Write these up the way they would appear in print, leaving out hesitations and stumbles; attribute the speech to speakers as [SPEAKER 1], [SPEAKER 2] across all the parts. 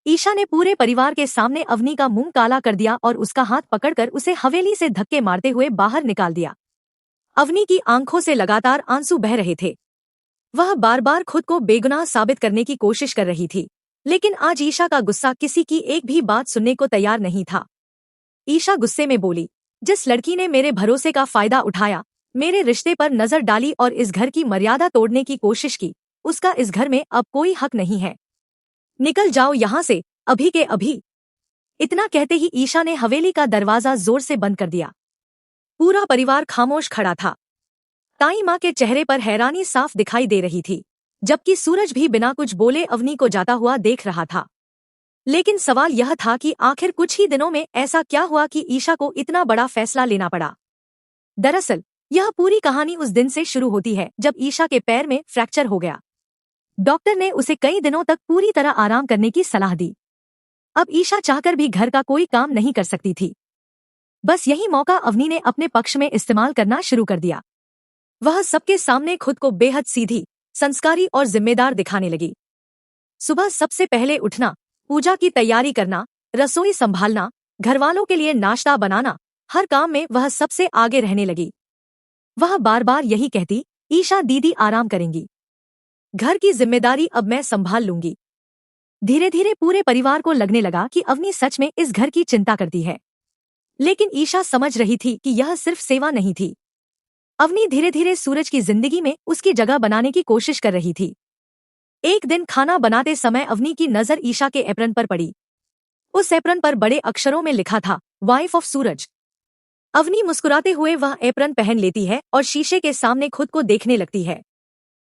[SPEAKER 1] ईशा ने पूरे परिवार के सामने अवनी का मुंह काला कर दिया और उसका हाथ पकड़कर उसे हवेली से धक्के मारते हुए बाहर निकाल दिया। अवनी की आंखों से लगातार आंसू बह रहे थे। वह बार बार खुद को बेगुनाह साबित करने की कोशिश कर रही थी, लेकिन आज ईशा का गुस्सा किसी की एक भी बात सुनने को तैयार नहीं था। ईशा गुस्से में बोली, जिस लड़की ने मेरे भरोसे का फायदा उठाया, मेरे रिश्ते पर नजर डाली और इस घर की मर्यादा तोड़ने की कोशिश की, उसका इस घर में अब कोई हक नहीं है। निकल जाओ यहाँ से, अभी के अभी। इतना कहते ही ईशा ने हवेली का दरवाजा जोर से बंद कर दिया। पूरा परिवार खामोश खड़ा था। ताई माँ के चेहरे पर हैरानी साफ दिखाई दे रही थी, जबकि सूरज भी बिना कुछ बोले अवनी को जाता हुआ देख रहा था। लेकिन सवाल यह था कि आखिर कुछ ही दिनों में ऐसा क्या हुआ कि ईशा को इतना बड़ा फैसला लेना पड़ा। दरअसल यह पूरी कहानी उस दिन से शुरू होती है जब ईशा के पैर में फ्रैक्चर हो गया। डॉक्टर ने उसे कई दिनों तक पूरी तरह आराम करने की सलाह दी। अब ईशा चाहकर भी घर का कोई काम नहीं कर सकती थी। बस यही मौका अवनी ने अपने पक्ष में इस्तेमाल करना शुरू कर दिया। वह सबके सामने खुद को बेहद सीधी, संस्कारी और जिम्मेदार दिखाने लगी। सुबह सबसे पहले उठना, पूजा की तैयारी करना, रसोई संभालना, घरवालों के लिए नाश्ता बनाना, हर काम में वह सबसे आगे रहने लगी। वह बार बार यही कहती, ईशा दीदी आराम करेंगी, घर की जिम्मेदारी अब मैं संभाल लूंगी। धीरे धीरे पूरे परिवार को लगने लगा कि अवनी सच में इस घर की चिंता करती है। लेकिन ईशा समझ रही थी कि यह सिर्फ सेवा नहीं थी। अवनी धीरे धीरे सूरज की जिंदगी में उसकी जगह बनाने की कोशिश कर रही थी। एक दिन खाना बनाते समय अवनी की नजर ईशा के एप्रन पर पड़ी। उस एप्रन पर बड़े अक्षरों में लिखा था, वाइफ ऑफ सूरज। अवनी मुस्कुराते हुए वह एप्रन पहन लेती है और शीशे के सामने खुद को देखने लगती है।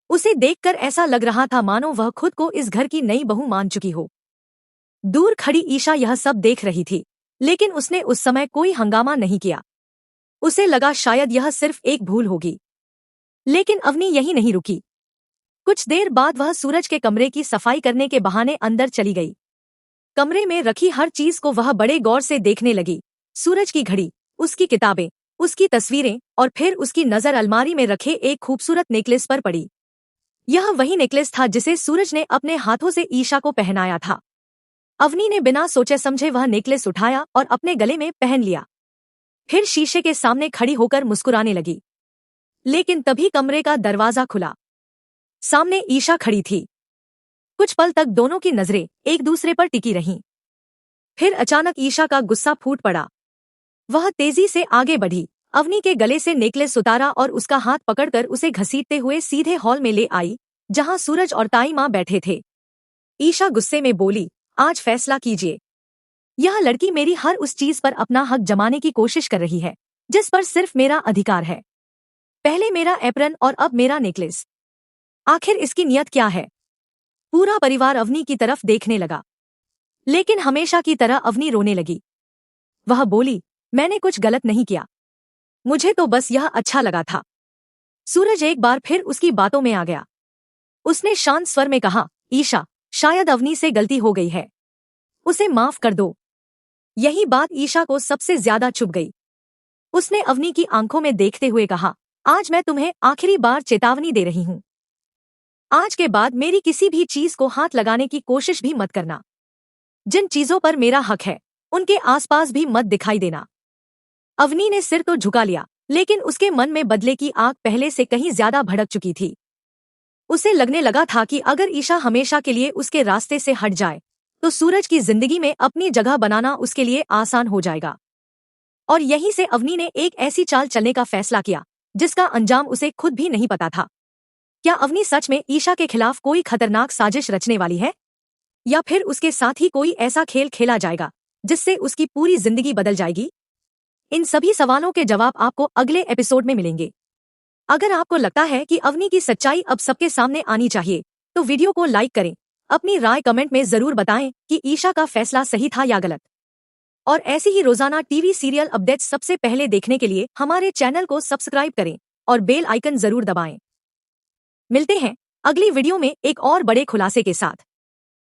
[SPEAKER 1] उसे देखकर ऐसा लग रहा था मानो वह खुद को इस घर की नई बहू मान चुकी हो। दूर खड़ी ईशा यह सब देख रही थी, लेकिन उसने उस समय कोई हंगामा नहीं किया। उसे लगा शायद यह सिर्फ एक भूल होगी। लेकिन अवनी यहीं नहीं रुकी। कुछ देर बाद वह सूरज के कमरे की सफाई करने के बहाने अंदर चली गई। कमरे में रखी हर चीज को वह बड़े गौर से देखने लगी। सूरज की घड़ी, उसकी किताबें, उसकी तस्वीरें और फिर उसकी नजर अलमारी में रखे एक खूबसूरत नेकलेस पर पड़ी। यह वही नेकलेस था जिसे सूरज ने अपने हाथों से ईशा को पहनाया था। अवनी ने बिना सोचे समझे वह नेकलेस उठाया और अपने गले में पहन लिया। फिर शीशे के सामने खड़ी होकर मुस्कुराने लगी। लेकिन तभी कमरे का दरवाजा खुला। सामने ईशा खड़ी थी। कुछ पल तक दोनों की नजरें एक दूसरे पर टिकी रहीं। फिर अचानक ईशा का गुस्सा फूट पड़ा। वह तेजी से आगे बढ़ी, अवनी के गले से नेकलेस उतारा और उसका हाथ पकड़कर उसे घसीटते हुए सीधे हॉल में ले आई, जहां सूरज और ताई माँ बैठे थे। ईशा गुस्से में बोली, आज फैसला कीजिए। यह लड़की मेरी हर उस चीज पर अपना हक जमाने की कोशिश कर रही है जिस पर सिर्फ मेरा अधिकार है। पहले मेरा एप्रन और अब मेरा नेकलेस। आखिर इसकी नियत क्या है? पूरा परिवार अवनी की तरफ देखने लगा, लेकिन हमेशा की तरह अवनी रोने लगी। वह बोली, मैंने कुछ गलत नहीं किया, मुझे तो बस यह अच्छा लगा था। सूरज एक बार फिर उसकी बातों में आ गया। उसने शांत स्वर में कहा, ईशा, शायद अवनी से गलती हो गई है, उसे माफ कर दो। यही बात ईशा को सबसे ज्यादा चुभ गई। उसने अवनी की आंखों में देखते हुए कहा, आज मैं तुम्हें आखिरी बार चेतावनी दे रही हूं। आज के बाद मेरी किसी भी चीज को हाथ लगाने की कोशिश भी मत करना। जिन चीजों पर मेरा हक है उनके आसपास भी मत दिखाई देना। अवनी ने सिर तो झुका लिया, लेकिन उसके मन में बदले की आग पहले से कहीं ज्यादा भड़क चुकी थी। उसे लगने लगा था कि अगर ईशा हमेशा के लिए उसके रास्ते से हट जाए तो सूरज की जिंदगी में अपनी जगह बनाना उसके लिए आसान हो जाएगा। और यहीं से अवनी ने एक ऐसी चाल चलने का फैसला किया जिसका अंजाम उसे खुद भी नहीं पता था। क्या अवनी सच में ईशा के खिलाफ कोई खतरनाक साजिश रचने वाली है, या फिर उसके साथ ही कोई ऐसा खेल खेला जाएगा जिससे उसकी पूरी जिंदगी बदल जाएगी? इन सभी सवालों के जवाब आपको अगले एपिसोड में मिलेंगे। अगर आपको लगता है कि अवनी की सच्चाई अब सबके सामने आनी चाहिए तो वीडियो को लाइक करें। अपनी राय कमेंट में जरूर बताएं कि ईशा का फैसला सही था या गलत। और ऐसी ही रोजाना टीवी सीरियल अपडेट्स सबसे पहले देखने के लिए हमारे चैनल को सब्सक्राइब करें और बेल आइकन जरूर दबाएं। मिलते हैं अगली वीडियो में एक और बड़े खुलासे के साथ।